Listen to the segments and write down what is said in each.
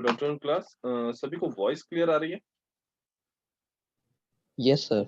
Good afternoon class. सभी को voice clear आ रही है? Yes, sir.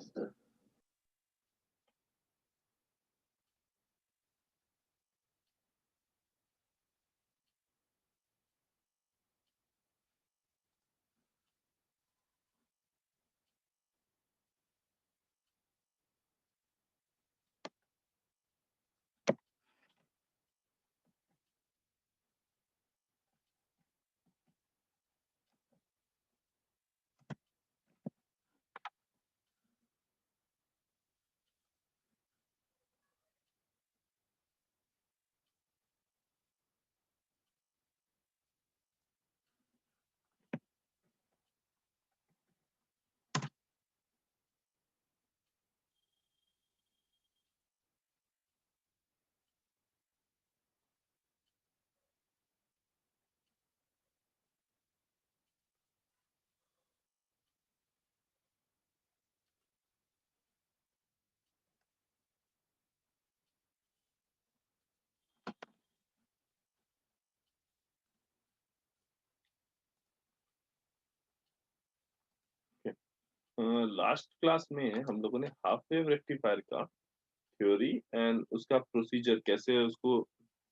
लास्ट क्लास में हम लोगों ने हाफ वेव रेक्टिफायर का थ्योरी एंड उसका प्रोसीजर कैसे उसको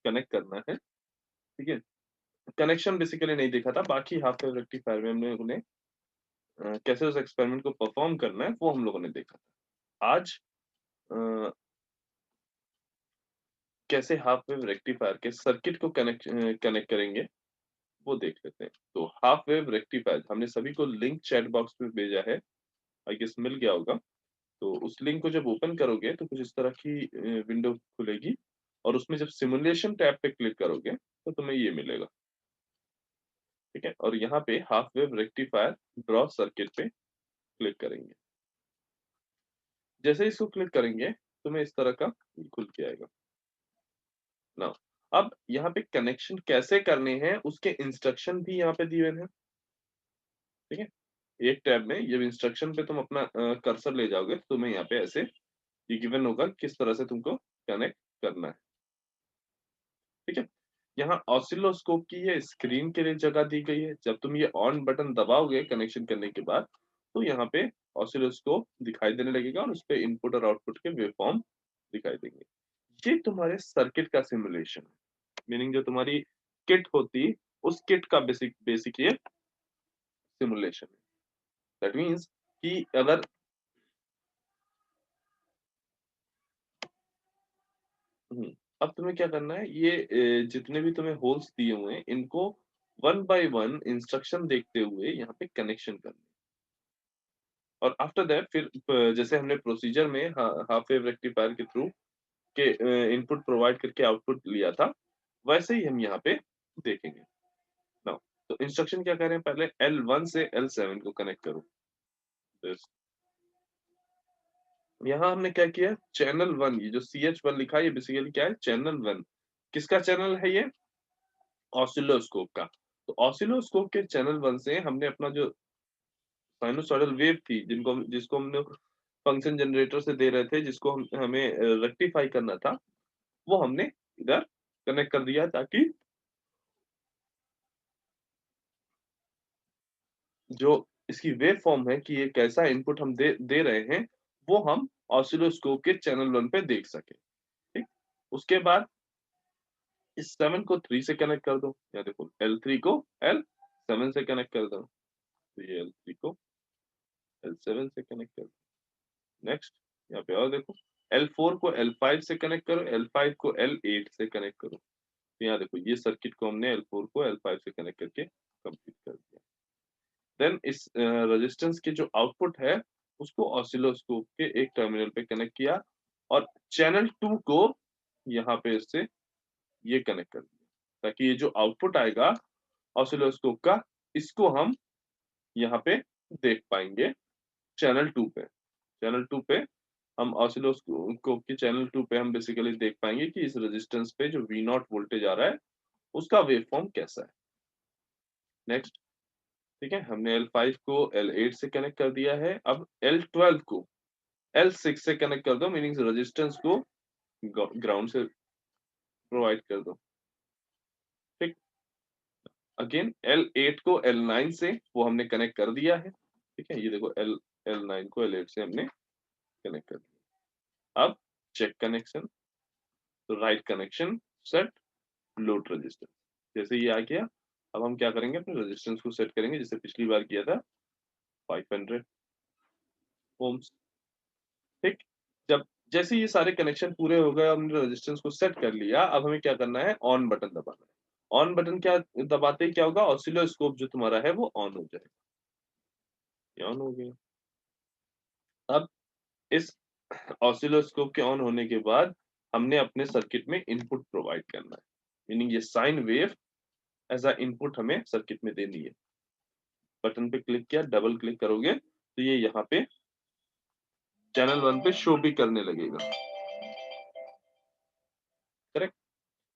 कनेक्ट करना है, ठीक है। कनेक्शन बेसिकली नहीं देखा था, बाकी हाफ वेव रेक्टिफायर में हमने उन्हें कैसे उस एक्सपेरिमेंट को परफॉर्म करना है वो हम लोगों ने देखा था। आज अ, कैसे हाफ वेव रेक्टिफायर के सर्किट को कनेक्ट करेंगे वो देख लेते हैं। तो हाफ वेव रेक्टिफायर हमने सभी को लिंक चैट बॉक्स में भेजा है, आई गेस मिल गया होगा। तो उस लिंक को जब ओपन करोगे तो कुछ इस तरह की विंडो खुलेगी और उसमें जब सिमुलेशन टैब पे क्लिक करोगे तो तुम्हें ये मिलेगा, ठीक है। और यहाँ पे half wave rectifier draw circuit पे क्लिक करेंगे। जैसे इसको क्लिक करेंगे तुम्हें इस तरह का खुल के आएगा ना। अब यहाँ पे कनेक्शन कैसे करने हैं उसके इंस्ट्रक्शन भी यहाँ पे दिए हुए हैं, ठीक है। एक टैब में जब इंस्ट्रक्शन पे तुम अपना कर्सर ले जाओगे तो तुम्हें यहाँ पे ऐसे ये गिवन होगा किस तरह से तुमको कनेक्ट करना है, ठीक है। यहाँ ऑसिलोस्कोप की ये स्क्रीन के लिए जगह दी गई है। जब तुम ये ऑन बटन दबाओगे कनेक्शन करने के बाद तो यहाँ पे ऑसिलोस्कोप दिखाई देने लगेगा और उस पे इनपुट और आउटपुट के वेवफॉर्म दिखाई देंगे। ये तुम्हारे सर्किट का सिमुलेशन है, मीनिंग जो तुम्हारी किट होती उस किट का बेसिक बेसिक ये सिमुलेशन है। दैट मीन्स कि अगर हम्म, अब तुम्हें क्या करना है, ये जितने भी तुम्हें होल्स दिए हुए हैं इनको वन बाय वन इंस्ट्रक्शन देखते हुए यहाँ पे कनेक्शन करना है। और आफ्टर दैट फिर जैसे हमने प्रोसीजर में हाफ वेव रेक्टिफायर के थ्रू के इनपुट प्रोवाइड करके आउटपुट लिया था, वैसे ही हम यहाँ पे देखेंगे नाउ। तो इंस्ट्रक्शन क्या कह रहे हैं, पहले L1 से L7 को कनेक्ट करो। This। यहाँ हमने क्या किया, चैनल 1 ये जो CH1 लिखा है ये बेसिकली क्या है, चैनल 1। किसका चैनल है ये, ऑसिलोस्कोप का। तो ऑसिलोस्कोप के चैनल 1 से हमने अपना जो साइनोसॉइडल वेव थी जिसको हमने फंक्शन जनरेटर से दे रहे थे, जिसको हमें रेक्टिफाई करना था, वो हमने इधर कनेक्ट कर दिया ताकि जो इसकी वेव फॉर्म है कि ये कैसा इनपुट हम दे रहे हैं वो हम ऑसिलोस्कोप के चैनल 1 पे देख सके, ठीक। उसके बाद इस 7 को 3 से कनेक्ट कर दो, या देखो L3 को L7 से कनेक्ट कर दो, तो ये L3 को L7 से कनेक्ट कर दो। नेक्स्ट यहाँ पे और देखो, L4 को L5 से कनेक्ट करो, L5 को L8 से कनेक्ट करो। तो यहाँ देखो ये सर्किट को हमने L4 को L5 से कनेक्ट करके कंप्लीट कर दिया। देन इस रेजिस्टेंस के जो आउटपुट है उसको ऑसिलोस्कोप के एक टर्मिनल पे कनेक्ट किया और चैनल 2 को यहाँ पे इससे ये कनेक्ट कर दिया ताकि ये जो आउटपुट आएगा ऑसिलोस्कोप का इसको हम यहाँ पे देख पाएंगे चैनल 2 पे। चैनल 2 पे हम ऑसिलोस्कोप के चैनल 2 पे हम बेसिकली देख पाएंगे कि इस रेजिस्टेंस पे जो V0 वोल्टेज आ रहा है उसका वेवफॉर्म कैसा है। नेक्स्ट, ठीक है, हमने L5 को L8 से कनेक्ट कर दिया है। अब L12 को L6 से कनेक्ट कर दो, मीनिंग रेजिस्टेंस को ग्राउंड से प्रोवाइड कर दो, ठीक। अगेन L8 को L9 से वो हमने कनेक्ट कर दिया है, ठीक है, ये देखो L9 को L8 से हमने कनेक्ट कर दिया। अब चेक कनेक्शन, तो right connection set load resistance, जैसे ये आ गया, अब हम क्या करेंगे, अपने रेजिस्टेंस को सेट करेंगे जैसे पिछली बार किया था 500 ओम्स, ठीक। जब जैसे ये सारे कनेक्शन पूरे हो गए, हमने रेजिस्टेंस को सेट कर लिया, अब हमें क्या करना है, ऑन बटन दबाना है। ऑन बटन क्या दबाते ही क्या होगा, ऑसिलोस्कोप जो तुम्हारा है वो ऑन हो जाएगा, ये ऑन हो गया। अब इस ऑसिलोस्कोप के ऑन होने के बाद हमने अपने सर्किट में इनपुट प्रोवाइड करना है, मीनिंग ये sine wave as a input हमें सर्किट में देनी है। बटन पे क्लिक किया, डबल क्लिक करोगे तो ये यहाँ पे चैनल 1 पे शो भी करने लगेगा, करेक्ट।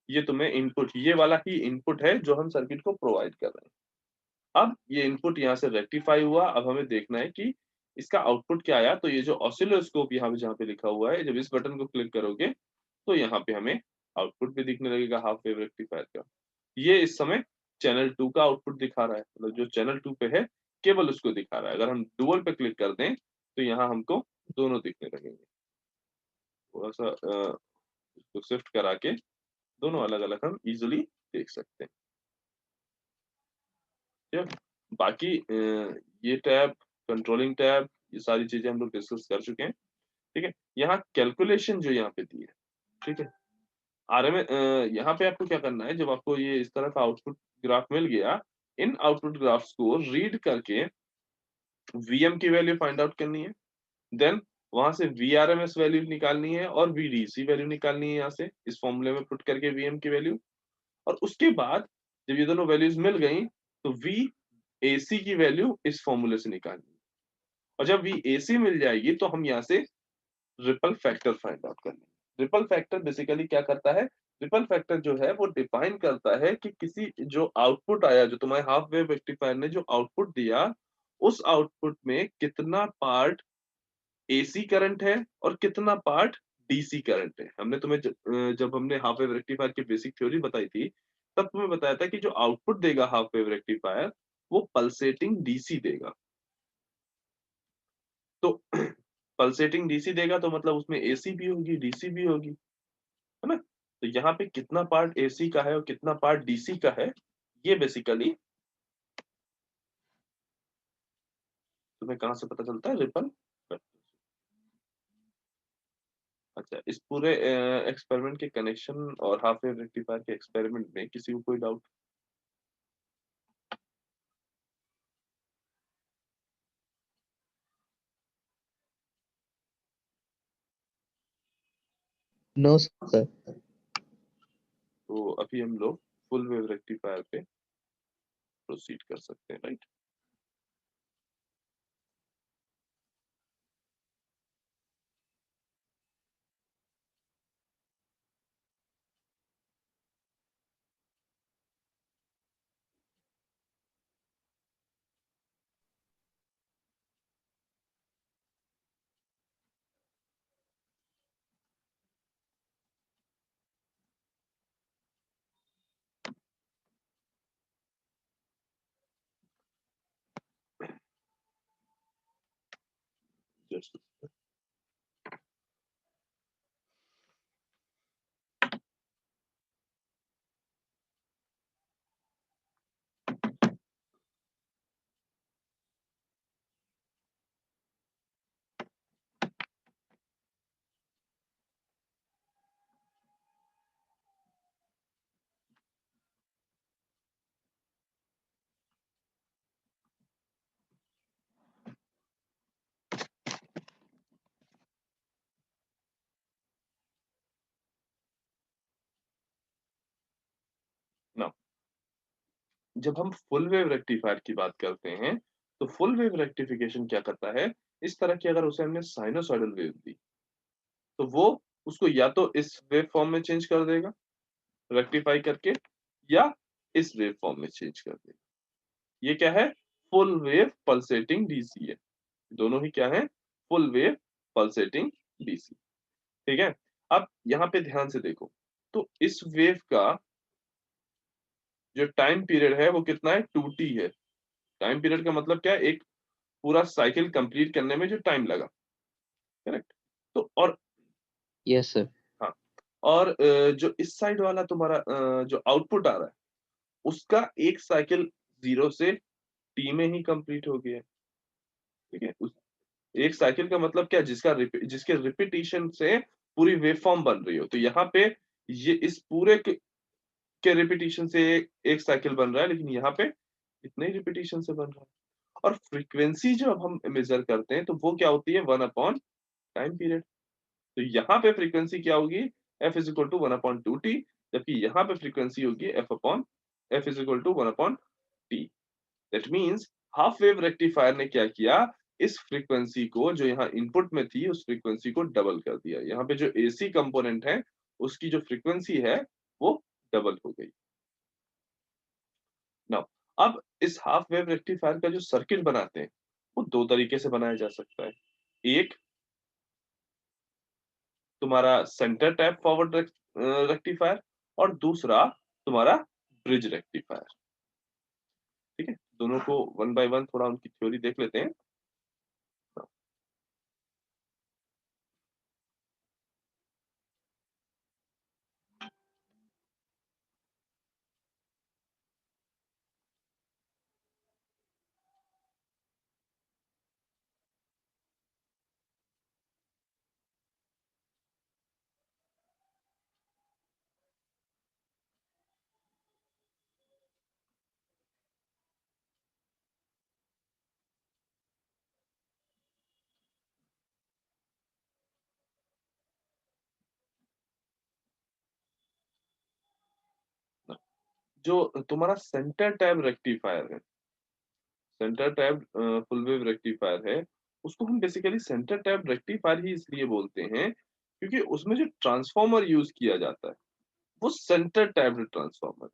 ये तुम्हें इनपुट, ये वाला ही इनपुट है जो हम सर्किट को प्रोवाइड कर रहे हैं। अब ये इनपुट यहाँ से रेक्टिफाई हुआ, अब हमें देखना है कि इसका आउटपुट क्या आया। तो ये जो ऑसिलोस्कोप यहाँ पे जहाँ पे लिखा हुआ है, जब इस बटन को क्लिक करोगे तो यहाँ पे हमें आउटपुट भी दिखने लगेगा हाफ वेव रेक्टिफायर का। ये इस समय चैनल 2 का आउटपुट दिखा रहा है, मतलब जो चैनल 2 पे है केवल उसको दिखा रहा है। अगर हम डुअल पे क्लिक कर दें तो यहाँ हमको दोनों दिखने लगेंगे। थोड़ा सा इसको शिफ्ट करा के दोनों अलग अलग हम इजिली देख सकते हैं, ठीक है। बाकी ये टैब, कंट्रोलिंग टैब, ये सारी चीजें हम लोग डिस्कस कर चुके हैं, ठीक है। यहाँ कैलकुलेशन जो यहाँ पे दी है, ठीक है, आरएमएस, यहाँ पे आपको क्या करना है, जब आपको ये इस तरह का आउटपुट ग्राफ मिल गया, इन आउटपुट ग्राफ्स को रीड करके वीएम की वैल्यू फाइंड आउट करनी है, देन वहां से वीआरएमएस वैल्यू निकालनी है और वीडीसी वैल्यू निकालनी है, यहाँ से इस फॉर्मूले में पुट करके वीएम की वैल्यू। और उसके बाद जब ये दोनों वैल्यूज मिल गई तो वी एसी की वैल्यू इस फॉर्मूले से निकालनी है, और जब वी एसी मिल जाएगी तो हम यहाँ से रिपल फैक्टर फाइंड आउट करनी है। रिपल फैक्टर बेसिकली क्या करता है, रिपल फैक्टर जो है वो डिफाइन करता है कि किसी जो आउटपुट आया, जो तुम्हारे हाफ वेव रेक्टिफायर ने जो आउटपुट दिया, उस आउटपुट में कितना पार्ट एसी करंट है और कितना पार्ट डीसी करंट है। हमने तुम्हें जब हमने हाफ वेव रेक्टिफायर की बेसिक थ्योरी बताई थी, तब तुम्हें बताया था कि जो आउटपुट देगा हाफ वेव रेक्टिफायर वो पल्सेटिंग डीसी देगा। तो पल्सेटिंग डीसी देगा तो मतलब उसमें एसी भी होगी डीसी भी होगी, है ना। तो यहाँ पे कितना पार्ट एसी का है और कितना पार्ट डीसी का है, ये बेसिकली तुम्हें कहाँ से पता चलता है, रिपल। अच्छा, इस पूरे एक्सपेरिमेंट के कनेक्शन और हाफ वेव रेक्टिफायर के एक्सपेरिमेंट में किसी को कोई डाउट? No sir. तो अभी हम लोग फुल वेव रेक्टिफायर पे प्रोसीड कर सकते हैं, राइट। जस्ट ना, जब हम फुल वेव रेक्टिफायर की बात करते हैं तो फुल वेव रेक्टिफिकेशन क्या करता है, इस तरह की अगर उसे हमने साइनोसॉइडल वेव दी तो वो उसको या तो इस वेव फॉर्म में चेंज कर देगा रेक्टिफाई करके, या इस वेव फॉर्म में चेंज कर देगा। ये क्या है, फुल वेव पल्सेटिंग डीसी है। दोनों ही क्या है, फुल वेव पल्सेटिंग डीसी, ठीक है। अब यहाँ पे ध्यान से देखो, तो इस वेव का जो टाइम पीरियड है वो कितना है, 2t है। टाइम पीरियड का मतलब क्या है, एक पूरा साइकिल कंप्लीट करने में जो टाइम लगा, करेक्ट। तो और यस सर। हाँ, और जो इस साइड वाला तुम्हारा जो आउटपुट आ रहा है, उसका एक साइकिल 0 से t में ही कंप्लीट हो गया है, ठीक है। उस एक साइकिल का मतलब क्या है, जिसके रिपीटिशन से पूरी वेवफॉर्म बन रही हो। तो यहाँ पे ये इस पूरे के रिपीटिशन से एक साइकिल बन रहा है, लेकिन यहाँ पे इतने ही रिपीटिशन से बन रहा है। और फ्रीक्वेंसी जब हम मेजर करते हैं तो वो क्या होती है, 1 अपॉन टाइम पीरियड। तो यहाँ पे फ्रीक्वेंसी क्या होगी, f is equal to 1/2t, जबकि यहाँ पे फ्रीक्वेंसी होगी f is equal to 1/t। That means half wave rectifier ने क्या किया, इस फ्रीक्वेंसी को जो यहाँ इनपुट में थी उस फ्रीक्वेंसी को डबल कर दिया। यहाँ पे जो एसी कंपोनेंट है उसकी जो फ्रीक्वेंसी है वो डबल हो गई। नाउ अब इस हाफ वेव रेक्टिफायर का जो सर्किट बनाते हैं वो दो तरीके से बनाया जा सकता है। एक तुम्हारा सेंटर टैप फॉरवर्ड रेक्टिफायर, और दूसरा तुम्हारा ब्रिज रेक्टिफायर, ठीक है। दोनों को वन बाय वन थोड़ा उनकी थ्योरी देख लेते हैं। जो तुम्हारा सेंटर टैब रेक्टिफायर है, centre tab full wave rectifier है, उसको हम बेसिकली सेंटर टैब रेक्टिफायर ही इसलिए बोलते हैं क्योंकि उसमें जो ट्रांसफॉर्मर यूज किया जाता है वो सेंटर टैब ट्रांसफॉर्मर है।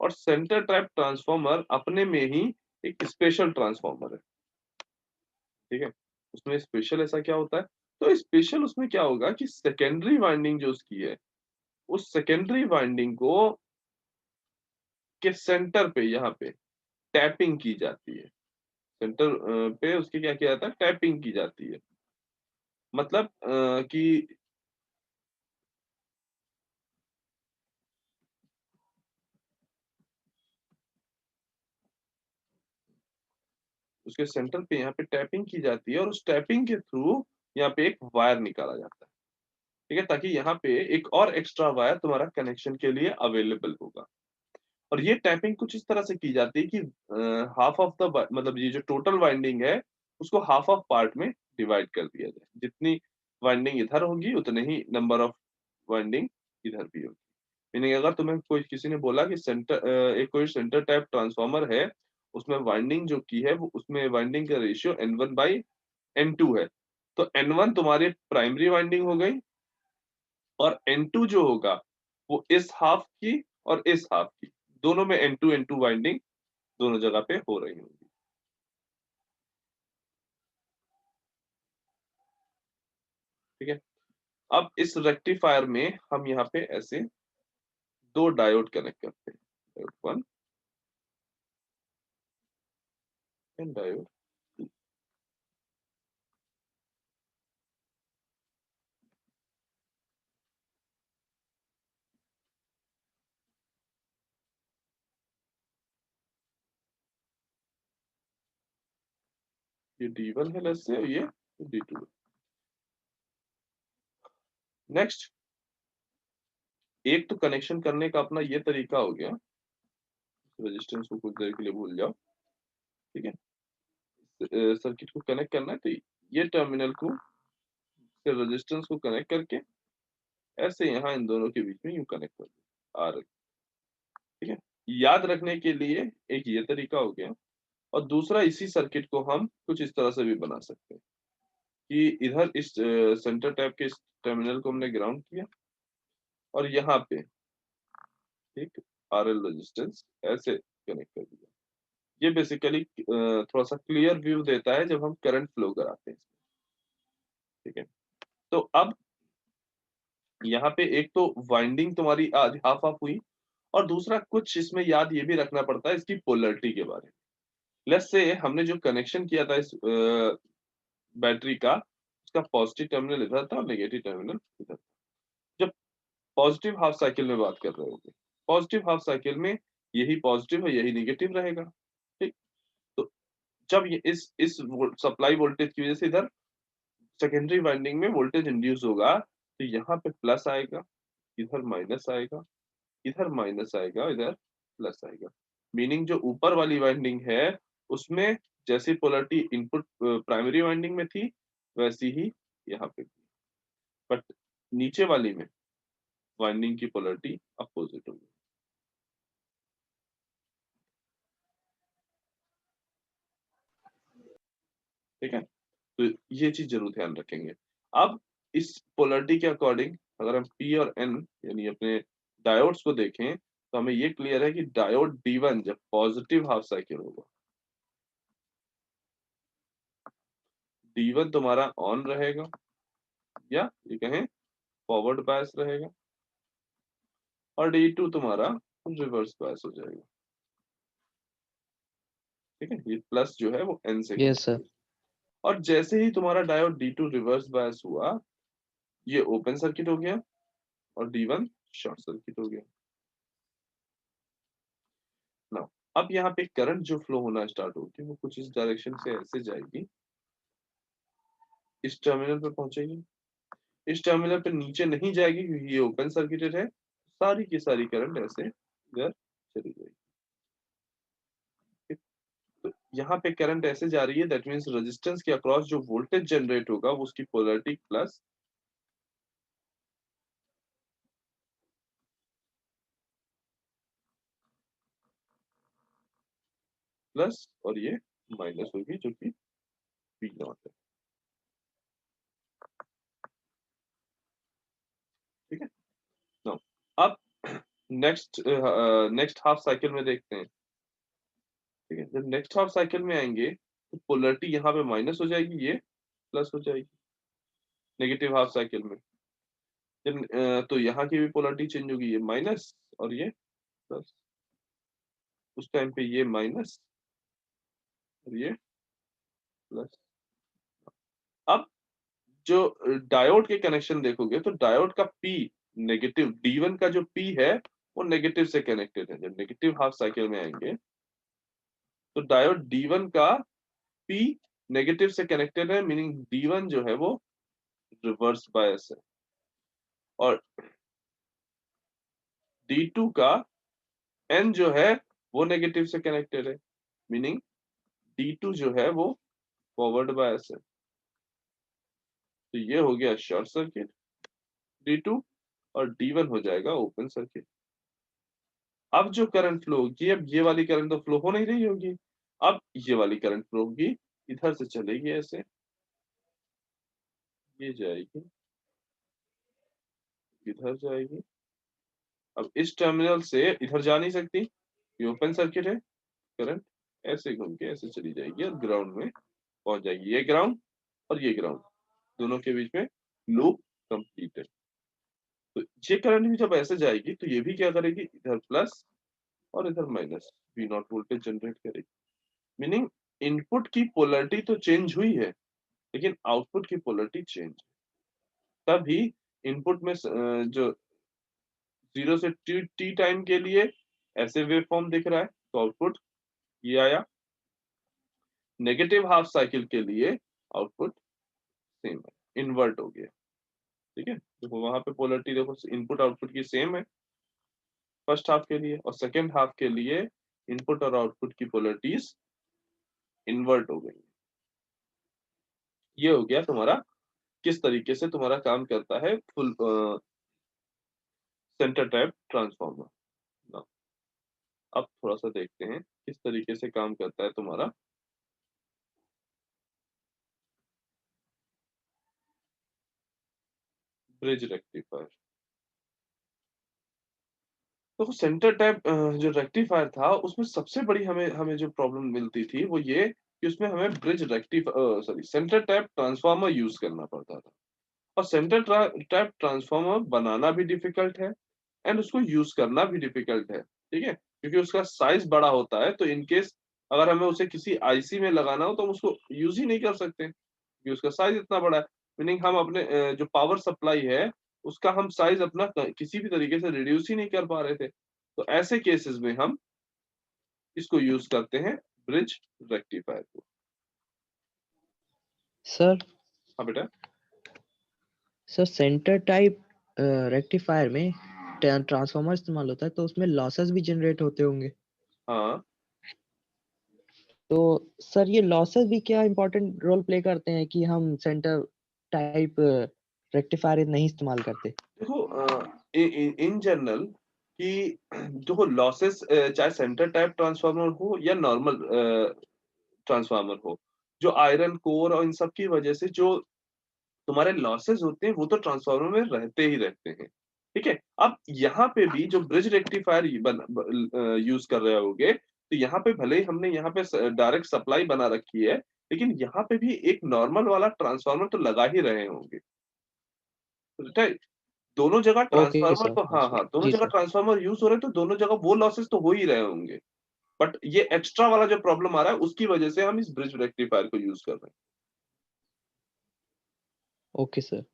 और सेंटर टैब ट्रांसफॉर्मर अपने में ही एक स्पेशल ट्रांसफॉर्मर है, ठीक है। उसमें स्पेशल ऐसा क्या होता है, तो स्पेशल उसमें क्या होगा कि सेकेंडरी वाइंडिंग जो उसकी है, उस सेकेंडरी वाइंडिंग को के सेंटर पे यहाँ पे टैपिंग की जाती है। सेंटर पे उसके क्या किया जाता है, टैपिंग की जाती है। मतलब कि उसके सेंटर पे यहाँ पे टैपिंग की जाती है और उस टैपिंग के थ्रू यहाँ पे एक वायर निकाला जाता है, ठीक है, ताकि यहाँ पे एक और एक्स्ट्रा वायर तुम्हारा कनेक्शन के लिए अवेलेबल होगा। और ये टैपिंग कुछ इस तरह से की जाती है कि हाफ ऑफ द मतलब ये जो टोटल वाइंडिंग है उसको हाफ ऑफ पार्ट में डिवाइड कर दिया जाए। जितनी वाइंडिंग इधर होगी उतने ही नंबर ऑफ वाइंडिंग इधर भी होगी। मीनिंग अगर तुम्हें कोई किसी ने बोला कि एक कोई सेंटर टाइप ट्रांसफार्मर है, उसमें वाइंडिंग जो की है वो उसमें वाइंडिंग का रेशियो N1/N2 है, तो N1 तुम्हारी प्राइमरी वाइंडिंग हो गई और N2 जो होगा वो इस हाफ की और इस हाफ की, दोनों में N2 वाइंडिंग दोनों जगह पे हो रही होंगी, ठीक है। अब इस रेक्टिफायर में हम यहाँ पे ऐसे दो डायोड कनेक्ट करते हैं, डायोड 1 एंड डायोड 2। ये D1 है लेट्स से, और ये D2 है। नेक्स्ट, एक तो कनेक्शन करने का अपना ये तरीका हो गया, रेजिस्टेंस को कुछ देर के लिए भूल जाओ, ठीक है। सर्किट को कनेक्ट करना है तो ये टर्मिनल को रेजिस्टेंस को कनेक्ट करके ऐसे यहाँ इन दोनों के बीच में यूं कनेक्ट कर दो आर, ठीक है। याद रखने के लिए एक ये तरीका हो गया, और दूसरा इसी सर्किट को हम कुछ इस तरह से भी बना सकते हैं कि इधर इस सेंटर टैप के इस टर्मिनल को हमने ग्राउंड किया और यहाँ पे एक आरएल रेजिस्टेंस ऐसे कनेक्ट कर दिया। ये बेसिकली थोड़ा सा क्लियर व्यू देता है जब हम करंट फ्लो कराते हैं, ठीक है। तो अब यहाँ पे एक तो वाइंडिंग तुम्हारी आज हाफ हाफ हुई, और दूसरा कुछ इसमें याद ये भी रखना पड़ता है इसकी पोलैरिटी के बारे में। लेट्स से हमने जो कनेक्शन किया था इस बैटरी का, उसका पॉजिटिव टर्मिनल इधर था और नेगेटिव टर्मिनल इधर। जब पॉजिटिव हाफ साइकिल में बात कर रहे होंगे, पॉजिटिव हाफ साइकिल में यही पॉजिटिव है, यही नेगेटिव रहेगा, ठीक। तो जब ये इस सप्लाई वोल्टेज की वजह से इधर सेकेंडरी वाइंडिंग में वोल्टेज इंड्यूस होगा, तो यहाँ पे प्लस आएगा, इधर माइनस आएगा, इधर माइनस आएगा, इधर प्लस आएगा। मीनिंग जो ऊपर वाली वाइंडिंग है उसमें जैसी पोलैरिटी इनपुट प्राइमरी वाइंडिंग में थी वैसी ही यहाँ पे थी, बट नीचे वाली में वाइंडिंग की पोलैरिटी अपोजिट होगी। ठीक है, तो ये चीज जरूर ध्यान रखेंगे। अब इस पोलैरिटी के अकॉर्डिंग अगर हम P और N यानी अपने डायोड्स को देखें तो हमें ये क्लियर है कि डायोड D1 जब पॉजिटिव हाफ साइकिल होगा, D1 तुम्हारा ऑन रहेगा या ये कहें फॉरवर्ड बायस रहेगा, और D2 तुम्हारा रिवर्स बायस हो जाएगा। ठीक है, ये प्लस जो है वो N से यस सर। और जैसे ही तुम्हारा डायोड D2 रिवर्स बायस हुआ, ये ओपन सर्किट हो गया और D1 शॉर्ट सर्किट हो गया ना। अब यहाँ पे करंट जो फ्लो होना स्टार्ट होगी वो कुछ इस डायरेक्शन से ऐसे जाएगी, इस टर्मिनल पे पहुंचेगी, इस टर्मिनल पे नीचे नहीं जाएगी क्योंकि ये ओपन सर्किटेड है, सारी की सारी करंट ऐसे इधर चली जाएगी। तो यहाँ पे करंट ऐसे जा रही है, दैट मीन्स रेजिस्टेंस के अक्रॉस जो वोल्टेज जनरेट होगा वो उसकी पोलैरिटी प्लस प्लस और ये माइनस होगी जो कि पी नॉट है। ठीक है ना। अब नेक्स्ट हाफ साइकिल में देखते हैं। ठीक है, जब नेक्स्ट हाफ साइकिल में आएंगे तो पोलैरिटी यहाँ पे माइनस हो जाएगी, ये प्लस हो जाएगी नेगेटिव हाफ साइकिल में। जब तो यहाँ की भी पोलैरिटी चेंज होगी, ये माइनस और ये प्लस, उस टाइम पे ये माइनस और ये प्लस। अब जो डायोड के कनेक्शन देखोगे तो डायोड का पी नेगेटिव, D1 का जो पी है वो नेगेटिव से कनेक्टेड है। जब नेगेटिव हाफ साइकिल में आएंगे तो डायोड D1 का पी नेगेटिव से कनेक्टेड है, मीनिंग D1 जो है वो रिवर्स बायस है, और D2 का N जो है वो नेगेटिव से कनेक्टेड है, मीनिंग D2 जो है वो फॉरवर्ड बायस है। तो ये हो गया शॉर्ट सर्किट D2 और D1 हो जाएगा ओपन सर्किट। अब जो करंट फ्लो होगी, अब ये वाली करंट तो फ्लो हो नहीं रही होगी, अब ये वाली करंट फ्लो होगी, इधर से चलेगी ऐसे, ये जाएगी, इधर जाएगी। अब इस टर्मिनल से इधर जा नहीं सकती, ये ओपन सर्किट है, करंट ऐसे घूम के ऐसे चली जाएगी और ग्राउंड में पहुंच जाएगी। ये ग्राउंड और ये ग्राउंड, दोनों के बीच में लूप कंप्लीट है। तो ये करंट भी जब ऐसे जाएगी तो ये भी क्या करेगी, इधर प्लस और इधर minus V naught voltage generate करेगी। मीनिंग इनपुट की पोलैरिटी तो चेंज हुई है लेकिन आउटपुट की पोलैरिटी चेंज, तभी इनपुट में जो 0 से टी टाइम के लिए ऐसे वेव फॉर्म दिख रहा है तो आउटपुट ये आया, नेगेटिव हाफ साइकिल के लिए आउटपुट सेम है, इन्वर्ट हो गया। ठीक है, देखो वहां पे पोलैरिटी देखो इनपुट आउटपुट की सेम है फर्स्ट हाफ के लिए, और सेकेंड हाफ के लिए इनपुट और आउटपुट की पोलैरिटीज इन्वर्ट हो गई। ये हो गया तुम्हारा किस तरीके से तुम्हारा काम करता है फुल सेंटर टैप ट्रांसफार्मर। अब थोड़ा सा देखते हैं किस तरीके से काम करता है तुम्हारा ब्रिज रेक्टिफायर। तो सेंटर टैप जो रेक्टिफायर था उसमें सबसे बड़ी हमें हमें जो प्रॉब्लम मिलती थी वो ये कि उसमें हमें bridge rectifier sorry centre tap transformer use करना पड़ता था, और सेंटर टैप ट्रांसफार्मर बनाना भी डिफिकल्ट है एंड उसको यूज करना भी डिफिकल्ट है, ठीक है, क्योंकि उसका साइज बड़ा होता है। तो इनकेस अगर हमें उसे किसी आईसी में लगाना हो तो हम उसको यूज ही नहीं कर सकते क्योंकि उसका साइज इतना बड़ा है। मीनिंग हम अपने जो पावर सप्लाई है उसका हम साइज अपना किसी भी तरीके से रिड्यूस ही नहीं कर पा रहे थे। तो ऐसे केसेस में हम इसको यूज करते हैं, ब्रिज रेक्टिफायर को। सर हाँ बेटा। सर सेंटर टाइप रेक्टिफायर में ट्रांसफार्मर इस्तेमाल होता है, तो उसमें लॉसेस भी जनरेट होते होंगे। हाँ तो सर ये लॉसेस भी क्या इम्पोर्टेंट रोल प्ले करते हैं कि हम सेंटर टाइप रेक्टिफायर नहीं इस्तेमाल करते? देखो इन जनरल कि जो लॉसेस चाहे सेंटर टाइप ट्रांसफार्मर हो या नॉर्मल ट्रांसफार्मर हो, जो आयरन कोर और इन सब की वजह से जो तुम्हारे लॉसेस होते हैं वो तो ट्रांसफार्मर में रहते ही रहते हैं, ठीक है। अब यहाँ पे भी जो ब्रिज रेक्टिफायर यूज कर रहे होगे, तो यहाँ पे भले ही हमने यहाँ पे डायरेक्ट सप्लाई बना रखी है, लेकिन यहाँ पे भी एक नॉर्मल वाला ट्रांसफार्मर तो लगा ही रहे होंगे, राइट। दोनों जगह ओके ट्रांसफार्मर सर, तो, हाँ हाँ सर, हाँ, दोनों जी जगह सर। ट्रांसफार्मर यूज हो रहे हैं तो दोनों जगह वो लॉसेस तो हो ही रहे होंगे। बट ये एक्स्ट्रा वाला जो प्रॉब्लम आ रहा है उसकी वजह से हम इस ब्रिज रेक्टिफायर को यूज कर रहे ओके सर।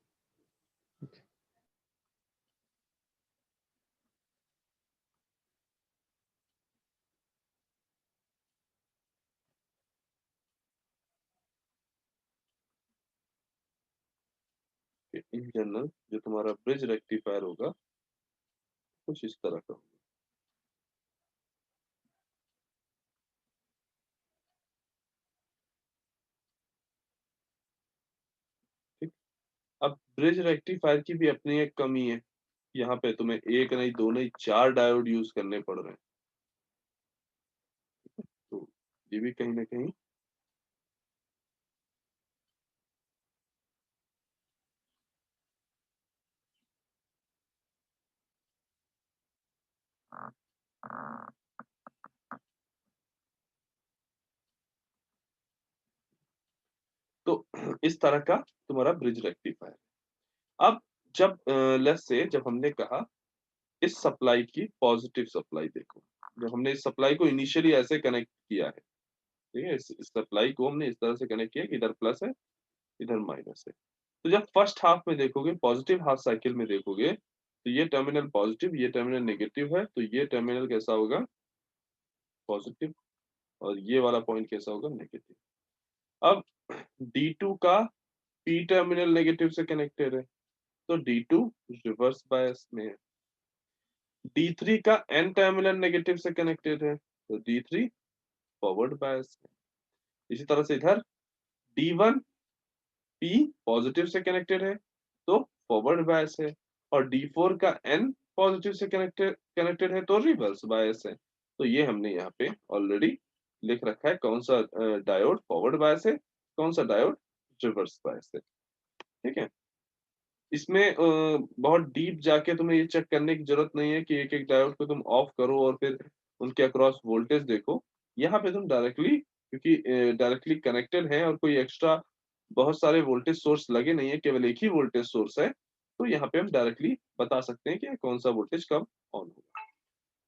हैं। इन जनरल जो तुम्हारा ब्रिज रेक्टिफायर होगा कुछ इस तरह का होगा। ठीक। अब ब्रिज रेक्टिफायर की भी अपनी एक कमी है, यहाँ पे तुम्हें एक नहीं दो नहीं चार डायोड यूज करने पड़ रहे हैं। तो ये भी कहीं ना कहीं तो इस तरह का तुम्हारा ब्रिज रेक्टिफायर। अब जब लेट्स से जब हमने कहा इस सप्लाई की पॉजिटिव सप्लाई देखो, जब हमने इस सप्लाई को इनिशियली ऐसे कनेक्ट किया है, ठीक है, इस सप्लाई को हमने इस तरह से कनेक्ट किया कि इधर प्लस है इधर माइनस है। तो जब फर्स्ट हाफ में देखोगे, पॉजिटिव हाफ साइकिल में देखोगे, तो ये टर्मिनल पॉजिटिव ये टर्मिनल नेगेटिव है, तो ये टर्मिनल कैसा होगा, पॉजिटिव, और ये वाला पॉइंट कैसा होगा, नेगेटिव। अब D2 का P टर्मिनल नेगेटिव से कनेक्टेड है, तो D2 रिवर्स बायस में है। D3 का N टर्मिनल नेगेटिव से कनेक्टेड है, तो D3 फॉरवर्ड बायस है। इसी तरह से इधर D1 P पॉजिटिव से कनेक्टेड है, तो फॉरवर्ड बायस है, और D4 का N पॉजिटिव से कनेक्टेड कनेक्टेड है, तो रिवर्स बायस है। तो ये हमने यहाँ पे ऑलरेडी लिख रखा है कौन सा डायोड फॉरवर्ड बायस है, कौन सा डायोड रिवर्स बायस है, ठीक है। इसमें बहुत डीप जाके तुम्हें ये चेक करने की जरूरत नहीं है कि एक एक डायोड को तुम ऑफ करो और फिर उनके अक्रॉस वोल्टेज देखो। यहाँ पे तुम डायरेक्टली, क्योंकि डायरेक्टली कनेक्टेड है और कोई एक्स्ट्रा बहुत सारे वोल्टेज सोर्स लगे नहीं है, केवल एक ही वोल्टेज सोर्स है, तो यहाँ पे हम डायरेक्टली बता सकते हैं कि कौन सा वोल्टेज कब ऑन होगा।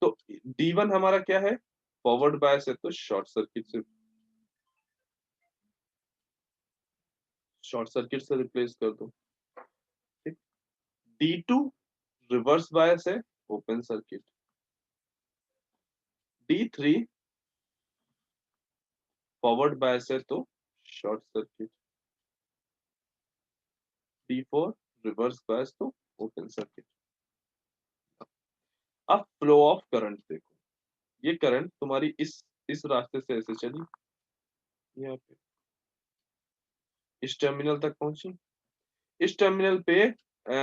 तो D1 हमारा क्या है, फॉरवर्ड बायस है, तो शॉर्ट सर्किट से रिप्लेस कर दो, ठीक। D2 रिवर्स बायस है, open circuit. D3 forward bias है, तो short circuit. D4 reverse bias, तो ओपन सर्किट। अब फ्लो ऑफ करंट देखो, ये करंट तुम्हारी इस रास्ते से ऐसे चली, यहाँ पे इस टर्मिनल तक पहुंची। इस टर्मिनल पे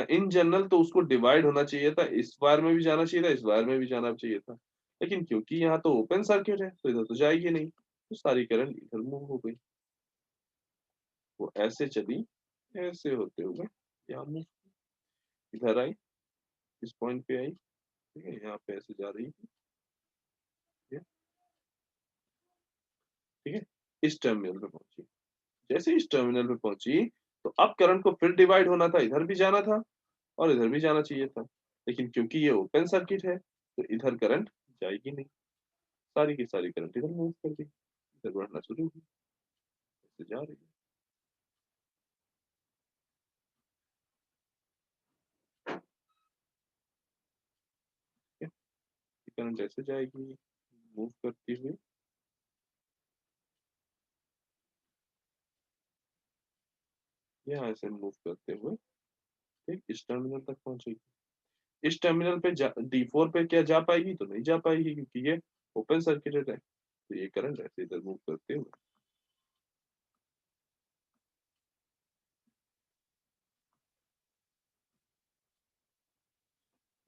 इन जनरल तो उसको डिवाइड होना चाहिए था, इस वायर में भी जाना चाहिए था, इस वायर में भी जाना चाहिए था, लेकिन क्योंकि यहाँ तो ओपन सर्किट है तो इधर तो जाएगी नहीं, तो सारी करंट इधर मूव हो गई। वो ऐसे चली, ऐसे होते हुए यहाँ मूव, इधर आई, इस पॉइंट पे आई, ठीक है, यहाँ पे ऐसे जा रही है, ठीक है, इस टर्मिनल पे पहुंची। जैसे इस टर्मिनल पे पहुंची, तो अब करंट को फिर डिवाइड होना था, इधर भी जाना था और इधर भी जाना चाहिए था। लेकिन क्योंकि ये ओपन सर्किट है तो इधर करंट जाएगी नहीं, सारी की सारी करंट इधर मूव कर दी, इधर बढ़ना शुरू हुई, ऐसे जा रही है। ठीक है, करंट ऐसे जाएगी मूव करती हुई, यहाँ ऐसे मूव करते हुए ठीक इस टर्मिनल तक पहुंचेगी। इस टर्मिनल पे D4 पे क्या जा पाएगी? तो नहीं जा पाएगी क्योंकि ये ओपन सर्किटेड है, तो ये करंट ऐसे इधर मूव करते हुए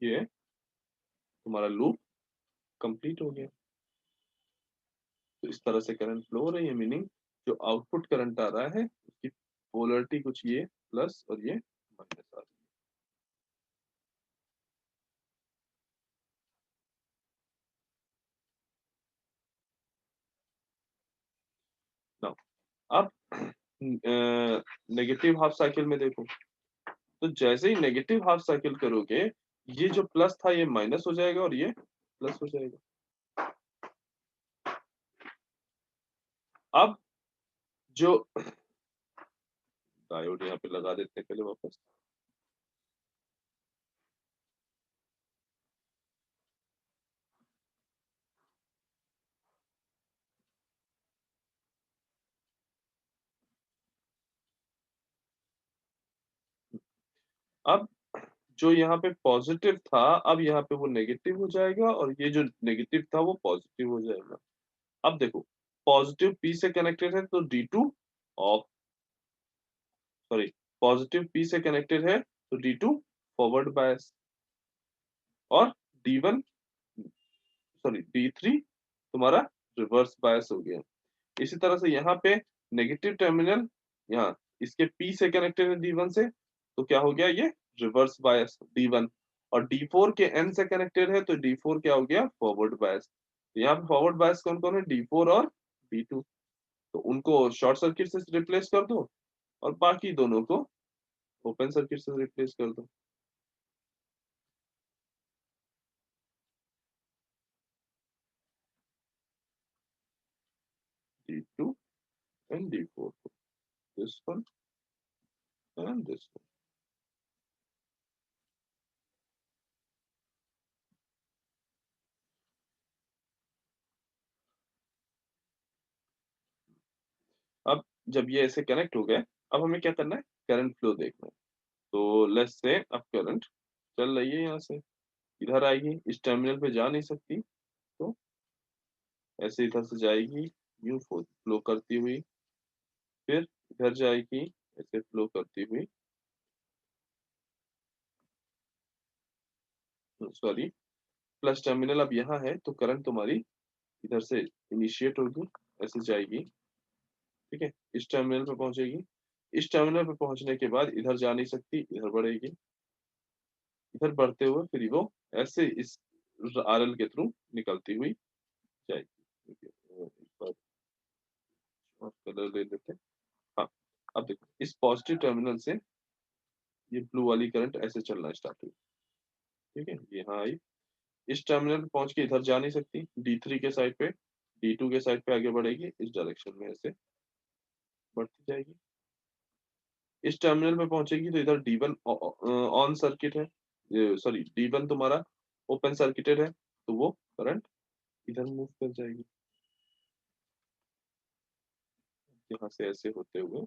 ये तुम्हारा लूप कंप्लीट हो गया। तो इस तरह से करंट फ्लो हो रही है, मीनिंग जो आउटपुट करंट आ रहा है उसकी पोलरिटी कुछ ये प्लस और ये माइनस आ रही है। Now, अब नेगेटिव हाफ साइकिल में देखो, तो जैसे ही नेगेटिव हाफ साइकिल करोगे ये जो प्लस था ये माइनस हो जाएगा और ये प्लस हो जाएगा। अब जो डायोड यहाँ पे लगा देते हैं पहले वापस। अब जो यहाँ पे पॉजिटिव था अब यहाँ पे वो नेगेटिव हो जाएगा और ये जो नेगेटिव था वो पॉजिटिव हो जाएगा। अब देखो पॉजिटिव पी से कनेक्टेड है तो D2 of, sorry positive P से कनेक्टेड है तो D2 फॉरवर्ड बायस और D1 सॉरी D3 तुम्हारा रिवर्स बायस हो गया। इसी तरह से यहाँ पे नेगेटिव टर्मिनल यहाँ इसके P से कनेक्टेड है D1 से, तो क्या हो गया ये रिवर्स बायस D1 और D4 के N से कनेक्टेड है तो D4 क्या हो गया फॉरवर्ड बायस। तो यहाँ पे फॉरवर्ड बायस कौन कौन है D4 और D2, तो उनको शॉर्ट सर्किट से रिप्लेस कर दो और बाकी दोनों को ओपन सर्किट से रिप्लेस कर दो। D2 and D4, this one and this one। अब जब ये ऐसे कनेक्ट हो गए अब हमें क्या करना है करंट फ्लो देखना है। तो लेट्स से अब करंट चल रही है यहाँ से इधर आएगी, इस टर्मिनल पे जा नहीं सकती तो ऐसे इधर से जाएगी यूं फ्लो करती हुई, फिर इधर जाएगी ऐसे फ्लो करती हुई, सॉरी प्लस टर्मिनल अब यहाँ है तो करंट तुम्हारी इधर से इनिशिएट होगी ऐसे जाएगी, ठीक है इस टर्मिनल पे पहुंचेगी, इस टर्मिनल पे पहुंचने के बाद इधर जा नहीं सकती इधर बढ़ेगी, इधर बढ़ते हुए फिर वो ऐसे इस RL के थ्रू निकलती हुई जाएगी। एक बार और कलर ले लेते हैं। हाँ अब देखो इस पॉजिटिव टर्मिनल से ये ब्लू वाली करंट ऐसे चलना स्टार्ट हुई, ठीक है यहाँ आई, इस टर्मिनल पे पहुंच के इधर जा नहीं सकती D3 के साइड पे, D2 के साइड पे आगे बढ़ेगी इस डायरेक्शन में ऐसे बढ़ती जाएगी, इस टर्मिनल पे पहुंचेगी तो इधर D1 ऑन सर्किट है, सॉरी D1 तुम्हारा ओपन सर्किटेड है तो वो करंट इधर मूव कर जाएगी, यहाँ से ऐसे होते हुए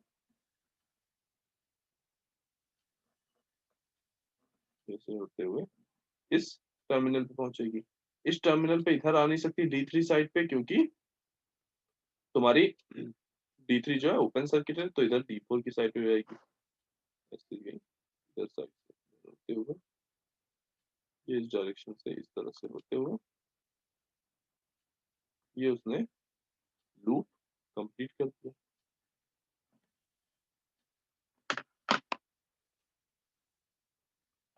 ऐसे होते हुए इस टर्मिनल पे पहुंचेगी, इस टर्मिनल पे इधर आ नहीं सकती D3 साइड पे क्योंकि तुम्हारी D3 जो है ओपन सर्किट है तो इधर D4 की साइड पे जाएगी, ऐसे गई इधर साइड से होते हुए ये इस डायरेक्शन से इस तरह से होते हुए ये उसने लूप कंप्लीट कर दिया।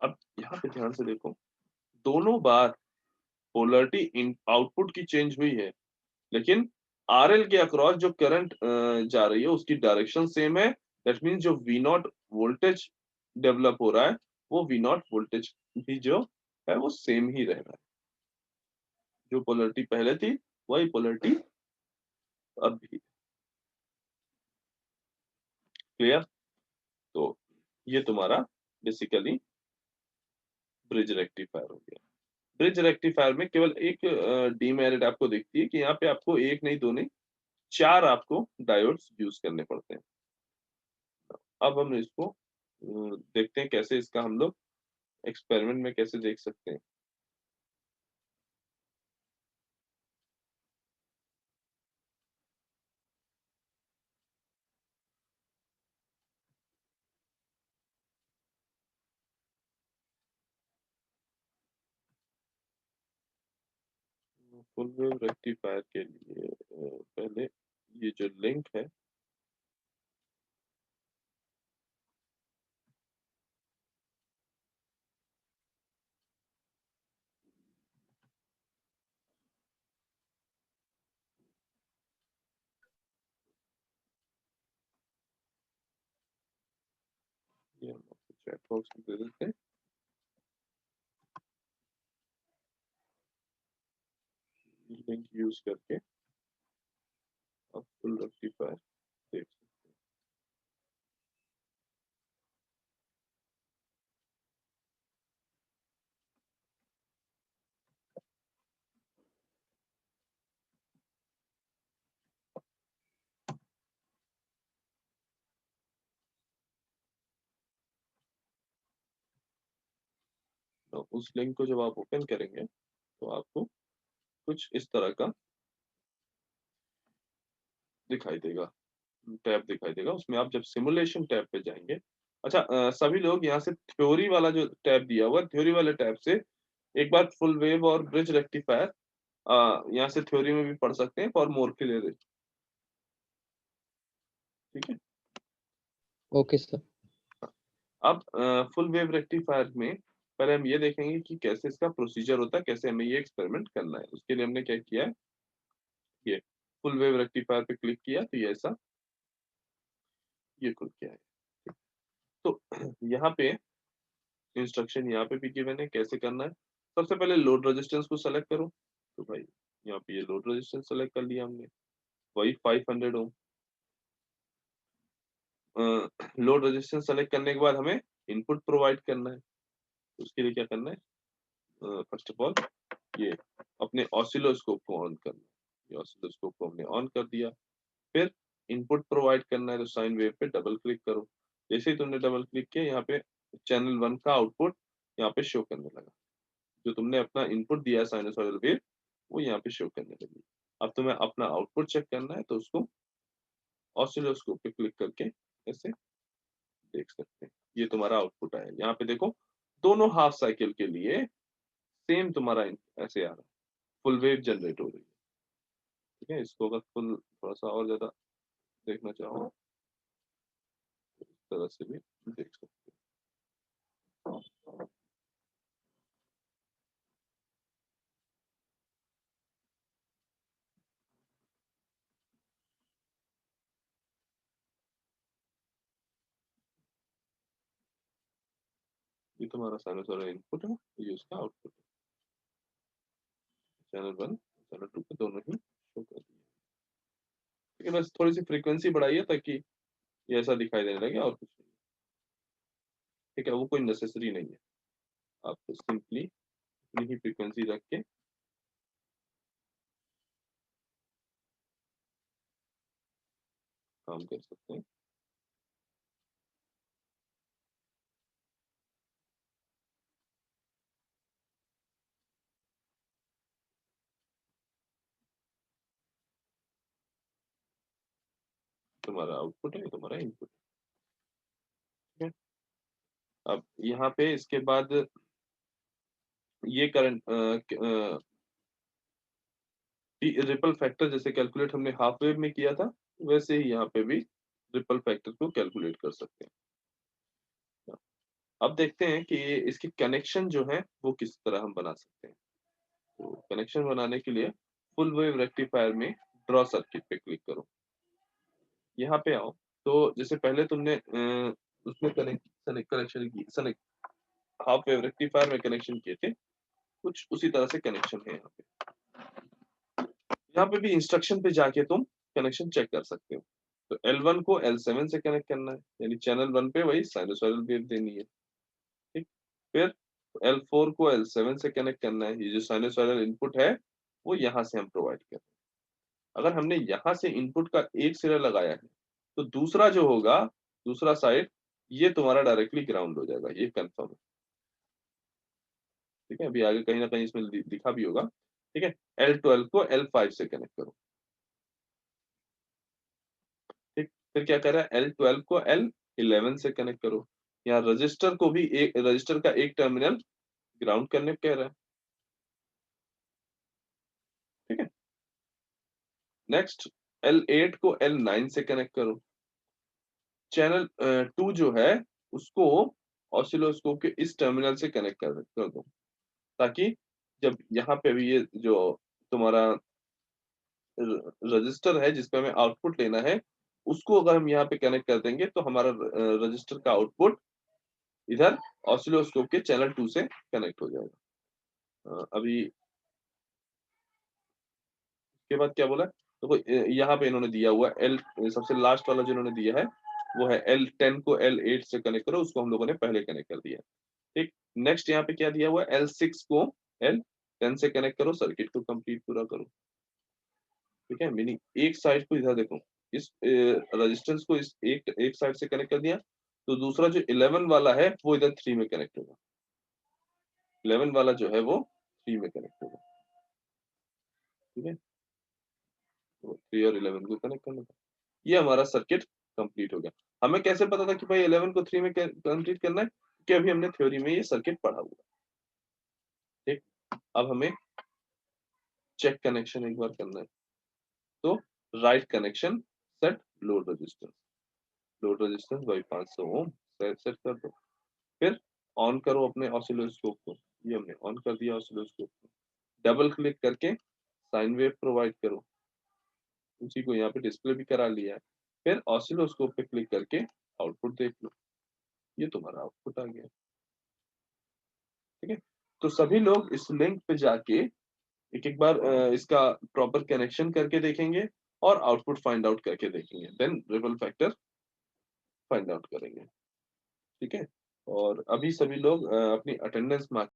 अब यहाँ पे ध्यान से देखो दोनों बार पोलरिटी इन आउटपुट की चेंज हुई है लेकिन RL के अक्रॉस जो करंट जा रही है उसकी डायरेक्शन सेम है, दैट मीन्स जो V0 वोल्टेज डेवलप हो रहा है वो V0 वोल्टेज भी जो है वो सेम ही रह रहा है। जो पोलरिटी पहले थी वही पोलरिटी अब भी। क्लियर? तो ये तुम्हारा बेसिकली ब्रिज रेक्टिफायर हो गया। ब्रिज रेक्टिफायर में केवल एक डीमेरिट आपको दिखती है कि यहाँ पे आपको एक नहीं, दो नहीं, 4 आपको डायोड्स यूज करने पड़ते हैं। अब हम इसको देखते हैं कैसे इसका हम लोग एक्सपेरिमेंट में कैसे देख सकते हैं। फुल वेव रेक्टिफायर के लिए पहले ये जो लिंक है ये हम चैट बॉक्स में दे देते हैं। लिंक यूज करके आप फुल रेक्टिफायर देख सकते हैं। तो उस लिंक को जब आप ओपन करेंगे तो आपको कुछ इस तरह का दिखाई देगा, टैब दिखाई देगा। उसमें आप जब सिमुलेशन टैब पे जाएंगे, अच्छा सभी लोग यहाँ से थ्योरी वाला जो टैब दिया हुआ है, थ्योरी वाले टैब से एक बार फुल वेव और ब्रिज रेक्टिफायर यहाँ से थ्योरी में भी पढ़ सकते हैं फॉर मोर क्लियर। ठीक है। Okay sir. अब फुल वेव रेक्टिफायर में पहले हम ये देखेंगे कि कैसे इसका प्रोसीजर होता है, कैसे हमें ये एक्सपेरिमेंट करना है। उसके लिए हमने क्या किया है, ये फुल वेव रेक्टिफायर पे क्लिक किया तो ये ऐसा ये खुल गया है। तो यहाँ पे इंस्ट्रक्शन यहाँ पे भी गिवन है कैसे करना है। सबसे पहले लोड रेजिस्टेंस को सेलेक्ट करो। तो भाई यहाँ पे ये लोड रेजिस्टेंस सेलेक्ट कर लिया हमने, वही 500 ओम। लोड रेजिस्टेंस सेलेक्ट करने के बाद हमें इनपुट प्रोवाइड करना है। तो उसके लिए क्या करना है, फर्स्ट ऑफ ऑल ये अपने ऑसिलोस्कोप को ऑन करना है। ये ऑसिलोस्कोप को हमने ऑन कर दिया। फिर इनपुट प्रोवाइड करना है तो साइन वेव पे डबल क्लिक करो। जैसे ही तुमने डबल क्लिक किया यहाँ पे चैनल 1 का आउटपुट यहाँ पे शो करने लगा। जो तुमने अपना इनपुट दिया है साइनसॉइडल वेव वो यहाँ पे शो करने लगी। अब तुम्हें अपना आउटपुट चेक करना है तो उसको ऑसिलोस्कोप पे क्लिक करके ऐसे देख सकते हैं। ये तुम्हारा आउटपुट आया। यहाँ पे देखो दोनों हाफ साइकिल के लिए सेम तुम्हारा ऐसे आ रहा है, फुल वेव जनरेट हो रही है। ठीक है। इसको अगर फुल थोड़ा सा और ज्यादा देखना चाहो तो इस तरह से भी देख सकते हो। ये तुम्हारा साइनसॉइडल इनपुट है, ये उसका आउटपुट है। चैनल 1 चैनल 2 पे दोनों ही शो कर दिए। ठीक है। बस थोड़ी सी फ्रीक्वेंसी बढ़ाइए ताकि ये ऐसा दिखाई देने लगे और कुछ नहीं। ठीक है। वो कोई नेसेसरी नहीं है, आप सिंपली इतनी ही फ्रीक्वेंसी रख के काम कर सकते हैं। तुम्हारा आउटपुट है, तुम्हारा इनपुट है। अब यहाँ पे इसके बाद ये करंट रिपल फैक्टर जैसे कैलकुलेट हमने हाफ वेव में किया था वैसे ही यहाँ पे भी रिपल फैक्टर को कैलकुलेट कर सकते हैं। अब देखते हैं कि इसकी कनेक्शन जो है वो किस तरह हम बना सकते हैं। तो कनेक्शन बनाने के लिए फुल वेव रेक्टिफायर में ड्रॉ सर्किट पे क्लिक करो। यहाँ पे आओ तो जैसे पहले तुमने उसमें कनेक्शन की हाफ वेव रेक्टिफायर में कनेक्शन किए थे कुछ उसी तरह से कनेक्शन है यहाँ पे। यहाँ पे भी इंस्ट्रक्शन पे जाके तुम कनेक्शन चेक कर सकते हो। तो L1 को L7 से कनेक्ट करना है, यानी चैनल 1 पे वही साइनसॉइडल वेव देनी है, ठीक। फिर L4 को L7 से कनेक्ट करना है, ये जो साइनसॉइडल इनपुट है वो यहाँ से हम प्रोवाइड कर रहे हैं। अगर हमने यहाँ से इनपुट का एक सिरा लगाया है तो दूसरा जो होगा, दूसरा साइड, ये तुम्हारा डायरेक्टली ग्राउंड हो जाएगा, ये कंफर्म है, ठीक है। अभी आगे कहीं ना कहीं इसमें दिखा भी होगा, ठीक है। L12 को L5 से कनेक्ट करो, ठीक। फिर क्या कर रहा है, L12 को L11 से कनेक्ट करो। यहाँ रजिस्टर को भी एक रजिस्टर का एक टर्मिनल ग्राउंड करने को कह रहा है, ठीक है। नेक्स्ट L8 को L9 से कनेक्ट करो। चैनल 2 जो है उसको ऑसिलोस्कोप के इस टर्मिनल से कनेक्ट कर दो, ताकि जब यहाँ पे भी ये जो तुम्हारा रजिस्टर है जिसपे हमें आउटपुट लेना है, उसको अगर हम यहाँ पे कनेक्ट कर देंगे तो हमारा रजिस्टर का आउटपुट इधर ऑसिलोस्कोप के चैनल 2 से कनेक्ट हो जाएगा। अभी के बाद क्या बोला, तो यहाँ पे इन्होंने दिया हुआ एल, सबसे लास्ट वाला जो इन्होंने दिया है वो है L10 को L8 से कनेक्ट करो, उसको हम लोगों ने पहले कनेक्ट कर दिया, ठीक। नेक्स्ट यहाँ पे क्या दिया हुआ है, L6 को L10 से कनेक्ट करो, सर्किट को कंप्लीट पूरा करो, ठीक है। मीनिंग एक साइड को इधर देखो, इस रेजिस्टेंस को इस एक साइड से कनेक्ट कर दिया, तो दूसरा जो 11 वाला है वो इधर 3 में कनेक्ट होगा, 11 वाला जो है वो 3 में कनेक्ट होगा, ठीक है। तो 3 और 11 को कनेक्ट करना था, ये हमारा सर्किट कंप्लीट हो गया। हमें कैसे पता था कि भाई 11 को 3 में कंप्लीट करना है, कि अभी हमने थ्योरी में ये सर्किट पढ़ा हुआ, ठीक। अब हमें चेक कनेक्शन एक बार करना है, तो right connection, set load resistance, load resistance by 500 ohm set कर दो। फिर ऑन करो अपने ऑसिलोस्कोप को, ये हमने ऑन कर दिया ऑसिलोस्कोप को। डबल क्लिक करके साइन वेव प्रोवाइड करो, उसी को यहाँ पे डिस्प्ले भी करा लिया है। फिर ऑसिलोस्कोप पे क्लिक करके आउटपुट देख लो, ये तुम्हारा आउटपुट आ गया, ठीक है। तो सभी लोग इस लिंक पे जाके एक एक बार इसका प्रॉपर कनेक्शन करके देखेंगे और आउटपुट फाइंड आउट करके देखेंगे, then ripple factor find out करेंगे, ठीक है। और अभी सभी लोग अपनी अटेंडेंस मार्क